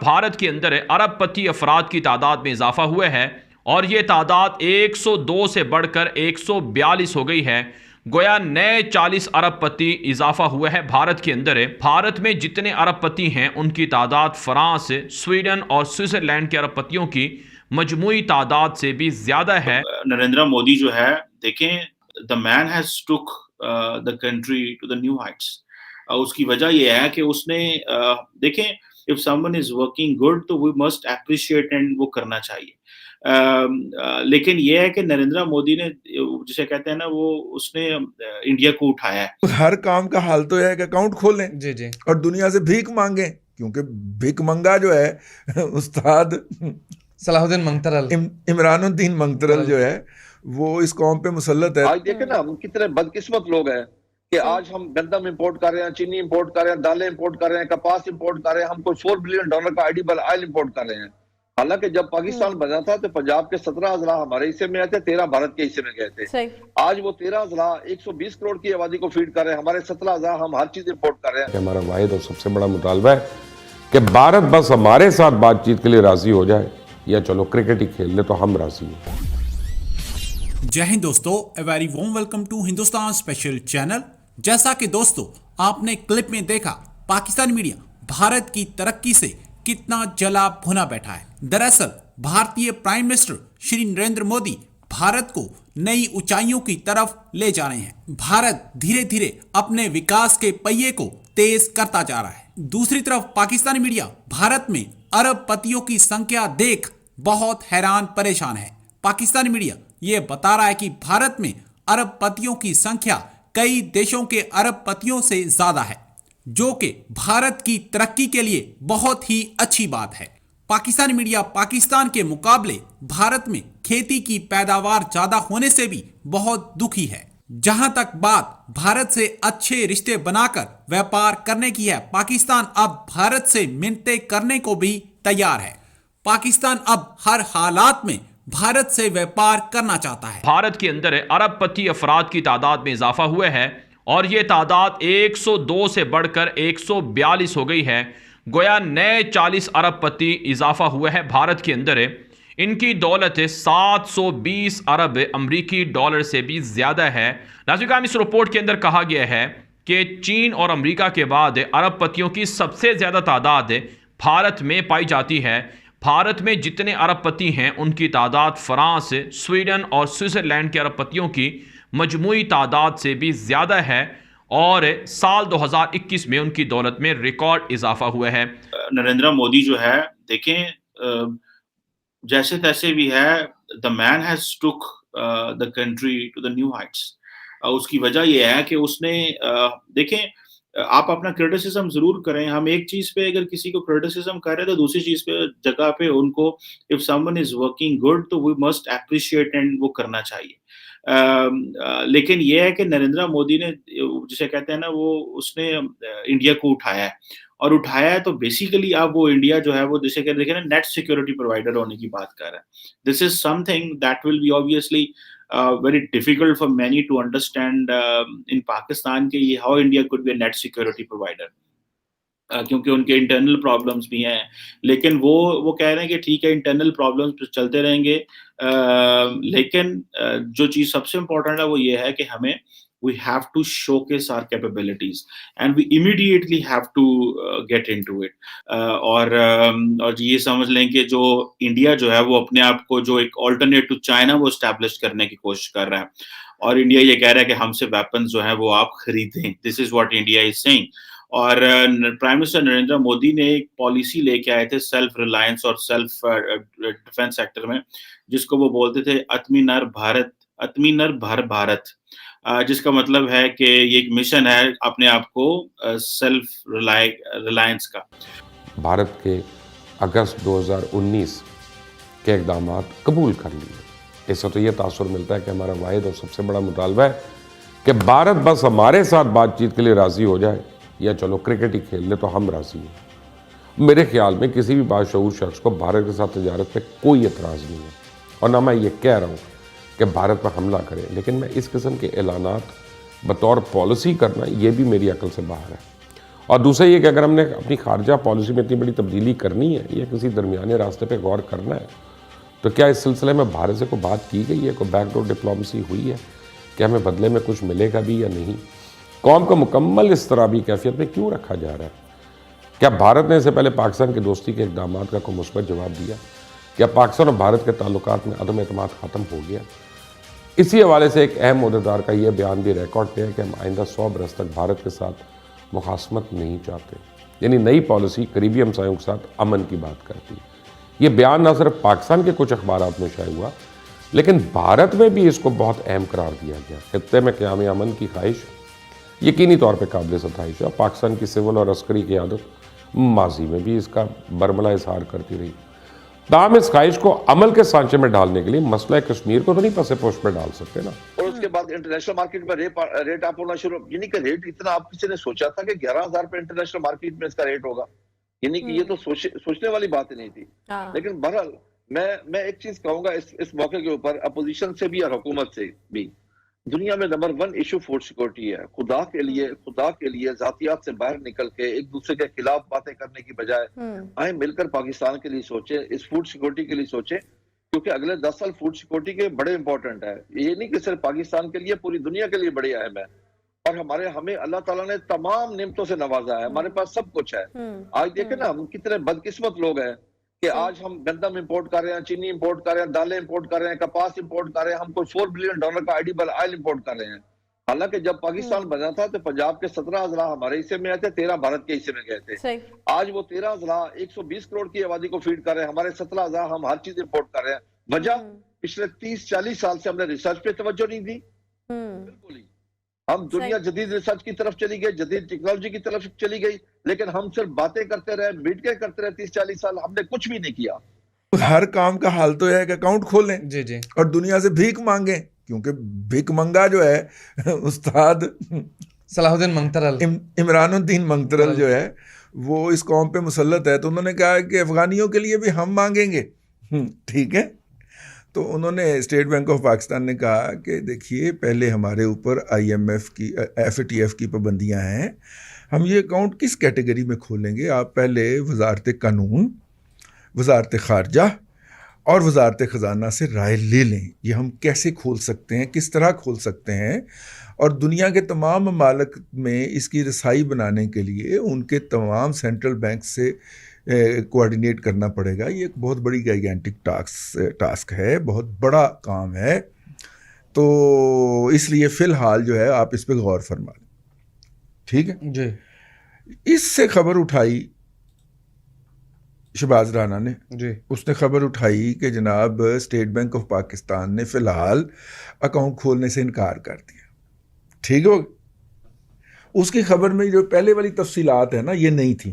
भारत के अंदर अरबपति अफराद की तादाद में इजाफा हुआ है और ये तादाद 102 से बढ़कर 142 हो गई है। गोया नए 40 अरबपति इजाफा हुआ है भारत के अंदर। भारत में जितने अरबपति हैं उनकी तादाद फ्रांस, स्वीडन और स्विट्जरलैंड के अरबपतियों की मजमूई तादाद से भी ज्यादा है। नरेंद्र मोदी जो है, देखें, the man has took the country to the new heights. उसकी वजह यह है कि उसने देखें, if someone is working good तो वी मस्ट अप्रिशिएट एंड वो करना चाहिए। लेकिन ये है कि नरेंद्र मोदी ने, जिसे कहते हैं ना, वो उसने इंडिया को उठाया है। हर काम का हाल तो है कि अकाउंट खोलें जी जी और दुनिया से भीख मांगे, क्योंकि भीख मंगा जो है उस्ताद सलाहुद्दीन मंगतरल, इमरानुद्दीन मंगतरल जो है वो इस कौम पे मुसल्लत है। आज देखें ना, हम कितने बदकिस्मत लोग हैं कि आज हम गंदम इंपोर्ट कर रहे हैं, चीनी इंपोर्ट कर रहे हैं, दालें इंपोर्ट कर रहे हैं, कपास इंपोर्ट कर रहे हैं, हम कोई $4 बिलियन का एडिबल ऑयल इंपोर्ट कर रहे हैं। हालांकि जब पाकिस्तान बना था तो पंजाब के 17 अजला हमारे हिस्से में आए थे, 13 भारत के हिस्से में गए थे। आज वो 13 अजला 120 करोड़ की आबादी को फीड कर रहे हैं, हमारे 17 अजला हम हर चीज इंपोर्ट कर रहे हैं। हमारा वाहिद और सबसे बड़ा मुतालबा है कि भारत बस हमारे साथ बातचीत के लिए राजी हो जाए, या चलो क्रिकेट ही खेल ले तो हम राजी हैं। जय हिंद दोस्तों, a very warm welcome to Hindustan special channel. जैसा कि दोस्तों आपने क्लिप में देखा, पाकिस्तानी मीडिया भारत की तरक्की से कितना जला भुना बैठा है। दरअसल भारतीय प्राइम मिनिस्टर श्री नरेंद्र मोदी भारत को नई ऊंचाइयों की तरफ ले जा रहे हैं। भारत धीरे धीरे अपने विकास के पहिए को तेज करता जा रहा है। दूसरी तरफ पाकिस्तानी मीडिया भारत में अरबपतियों की संख्या देख बहुत हैरान परेशान है। पाकिस्तानी मीडिया ये बता रहा है कि भारत में अरबपतियों की संख्या कई देशों के अरबपतियों से ज्यादा है, जो कि भारत की तरक्की के लिए बहुत ही अच्छी बात है। पाकिस्तानी मीडिया पाकिस्तान के मुकाबले भारत में खेती की पैदावार ज्यादा होने से भी बहुत दुखी है। जहां तक बात भारत से अच्छे रिश्ते बनाकर व्यापार करने की है, पाकिस्तान अब भारत से मिन्नतें करने को भी तैयार है। पाकिस्तान अब हर हालात में भारत से व्यापार करना चाहता है। भारत के अंदर अरबपति अफराद की तादाद में इजाफा हुआ है और ये तादाद 102 से बढ़कर 142 हो गई है। गोया नए 40 अरबपति इजाफा हुआ है भारत के अंदर। इनकी दौलत 720 अरब अमरीकी डॉलर से भी ज़्यादा है। नाज़रीन, इस रिपोर्ट के अंदर कहा गया है कि चीन और अमेरिका के बाद अरबपतियों की सबसे ज़्यादा तादाद भारत में पाई जाती है। भारत में जितने अरबपति हैं उनकी तादाद फ्रांस, स्वीडन और स्विट्जरलैंड के अरबपतियों की मजमूई तादाद से भी ज़्यादा है और साल 2021 में उनकी दौलत में रिकॉर्ड इजाफा हुआ है। नरेंद्र मोदी जो है, देखें, जैसे तैसे भी है, the man has took the country to the new heights. उसकी वजह यह है कि उसने, देखें, आप अपना क्रिटिसिज्म जरूर करें। हम एक चीज पे अगर किसी को क्रिटिसिज्म कर रहे हैं तो दूसरी चीज पे जगह पे उनको, if someone is working good तो वी मस्ट अप्रिशिएट एंड वो करना चाहिए। लेकिन ये है कि नरेंद्र मोदी ने, जिसे कहते हैं ना, वो उसने इंडिया को उठाया है और उठाया है तो बेसिकली अब वो इंडिया जो है वो, जिसे कहते हैं ना, नेट सिक्योरिटी प्रोवाइडर होने की बात कर रहा है। This is something that will be obviously very difficult for many to understand in Pakistan कि ये how India could be a net security provider, क्योंकि उनके इंटरनल प्रॉब्लम्स भी हैं। लेकिन वो कह रहे हैं कि ठीक है, इंटरनल प्रॉब्लम्स चलते रहेंगे, लेकिन जो चीज़ सबसे इम्पोर्टेंट है वो ये है कि हमें we have to showcase our capabilities and we immediately have to get into it। और ये समझ लें कि जो इंडिया जो है वो अपने आप को जो एक ऑल्टरनेट टू चाइना वो एस्टैब्लिश करने की कोशिश कर रहा है और इंडिया ये कह रहा है कि हमसे वेपन्स जो है वो आप खरीदें। This is what India is saying. और प्राइम मिनिस्टर नरेंद्र मोदी ने एक पॉलिसी लेके आए थे सेल्फ रिलायंस और सेल्फ डिफेंस सेक्टर में, जिसको वो बोलते थे आत्मनिर्भर भारत, जिसका मतलब है कि ये एक मिशन है अपने आप को सेल्फ रिलायंस का। भारत के अगस्त 2019 के इकदाम कबूल कर लिए। इससे तो ये तासुर मिलता है कि हमारा वाहिद और सबसे बड़ा मुतालबा है कि भारत बस हमारे साथ बातचीत के लिए राजी हो जाए, या चलो क्रिकेट ही खेल ले तो हम राजी हैं। मेरे ख्याल में किसी भी बाशऊर शख्स को भारत के साथ तजारत पे कोई एतराज़ नहीं है, और ना मैं ये कह रहा हूँ कि भारत पर हमला करें, लेकिन मैं इस किस्म के ऐलानात बतौर पॉलिसी करना ये भी मेरी अकल से बाहर है। और दूसरा ये कि अगर हमने अपनी खारजा पॉलिसी में इतनी बड़ी तब्दीली करनी है या किसी दरमियाने रास्ते पे गौर करना है, तो क्या इस सिलसिले में भारत से कोई बात की गई है, कोई बैकडोर डिप्लोमेसी हुई है कि हमें बदले में कुछ मिलेगा भी या नहीं? कौम को मुकम्मल इस तरह भी कैफियत में क्यों रखा जा रहा है? क्या भारत ने इससे पहले पाकिस्तान की दोस्ती के इक़दामात का कोई मुस्बत जवाब दिया? क्या पाकिस्तान और भारत के ताल्लुकात में अदम एतमाद ख़त्म हो गया? इसी हवाले से एक अहम ओहदेदार का यह बयान भी रिकॉर्ड पे है कि हम आइंदा 100 बरस तक भारत के साथ मुखासमत नहीं चाहते। यानी नई पॉलिसी करीबी हमसायों के साथ अमन की बात करती है। ये बयान न सिर्फ पाकिस्तान के कुछ अखबारात में शाया हुआ, लेकिन भारत में भी इसको बहुत अहम करार दिया गया। खित्ते में क़याम अमन की ख्वाहिश यकीनी तौर पर काबिल सताइश है। पाकिस्तान की सिविल और अस्करी क़यादत माजी में भी इसका बरमला इजहार करती रही। ताहम इस ख्वाहिश को अमल के सांचे में डालने के लिए मसला कश्मीर को तो नहीं पसे पोश पे डाल सकते ना। और उसके बाद इंटरनेशनल मार्केट में रेट अप होना शुरू, यानी कि रेट इतना, आप किसी ने सोचा था कि 11,000 पे इंटरनेशनल मार्केट में इसका रेट होगा? यानी कि ये तो सोचने वाली बात ही नहीं थी। लेकिन बहरहाल मैं एक चीज कहूंगा इस मौके के ऊपर, अपोजिशन से भी और हुकूमत से भी, दुनिया में नंबर 1 इशू फूड सिक्योरिटी है। खुदा के लिए जातियात से बाहर निकल के एक दूसरे के खिलाफ बातें करने की बजाय आए मिलकर पाकिस्तान के लिए सोचे, इस फूड सिक्योरिटी के लिए सोचे, क्योंकि अगले 10 साल फूड सिक्योरिटी के बड़े इंपॉर्टेंट है। ये नहीं कि सिर्फ पाकिस्तान के लिए, पूरी दुनिया के लिए बड़े अहम है। और हमें अल्लाह ताला ने तमाम नेमतों से नवाजा है, हमारे पास सब कुछ है। आज देखें ना, हम कितने बदकिस्मत लोग हैं कि आज हम गंदम इंपोर्ट कर रहे हैं, चीनी इंपोर्ट कर रहे हैं, दालें इंपोर्ट कर रहे हैं, कपास इंपोर्ट कर रहे हैं, हम कोई $4 बिलियन का एडिबल ऑयल इंपोर्ट कर रहे हैं। हालांकि जब पाकिस्तान बना था तो पंजाब के 17 अजला हमारे हिस्से में आए थे, 13 भारत के हिस्से में गए थे। आज वो 13 अजला 120 करोड़ की आबादी को फीड कर रहे हैं, हमारे 17 अजला हम हर चीज इंपोर्ट कर रहे हैं। वजह, पिछले 30-40 साल से हमने रिसर्च पे तवज्जो नहीं दी। बिल्कुल ही हम दुनिया जदीद रिसर्च की तरफ चली गई, जदीद टेक्नोलॉजी की तरफ चली गई, लेकिन हम सिर्फ बातें करते रहे, मीटिंगें करते रहे 30-40 साल, हमने कुछ भी नहीं किया। हर काम का हाल तो है कि अकाउंट खोलें जी जी और दुनिया से भीख मांगें, क्योंकि भीख मंगा जो है उस्ताद सलाहुद्दीन मंगतरल, इमरानुद्दीन मंगतरल जो है वो इस कौम पे मुसल्लत है। तो उन्होंने कहा कि अफगानियों के लिए भी हम मांगेंगे। ठीक है, तो उन्होंने स्टेट बैंक ऑफ पाकिस्तान ने कहा कि देखिए, पहले हमारे ऊपर IMF की FATF की पाबंदियां हैं, हम ये अकाउंट किस कैटेगरी में खोलेंगे? आप पहले वजारत कानून, वजारत खारजा और वजारत ख़जाना से राय ले लें, ये हम कैसे खोल सकते हैं, किस तरह खोल सकते हैं। और दुनिया के तमाम ममालिक में इसकी रसाई बनाने के लिए उनके तमाम सेंट्रल बैंक से कोऑर्डिनेट करना पड़ेगा। ये एक बहुत बड़ी गाइगेंटिक टास्क है, बहुत बड़ा काम है। तो इसलिए फ़िलहाल जो है आप इस पे गौर फरमा लें। ठीक है जी। इससे खबर उठाई शहबाज राना ने जी। उसने खबर उठाई कि जनाब स्टेट बैंक ऑफ पाकिस्तान ने फ़िलहाल अकाउंट खोलने से इनकार कर दिया। ठीक हो, उसकी खबर में जो पहले वाली तफसीलात है ना, ये नहीं थी।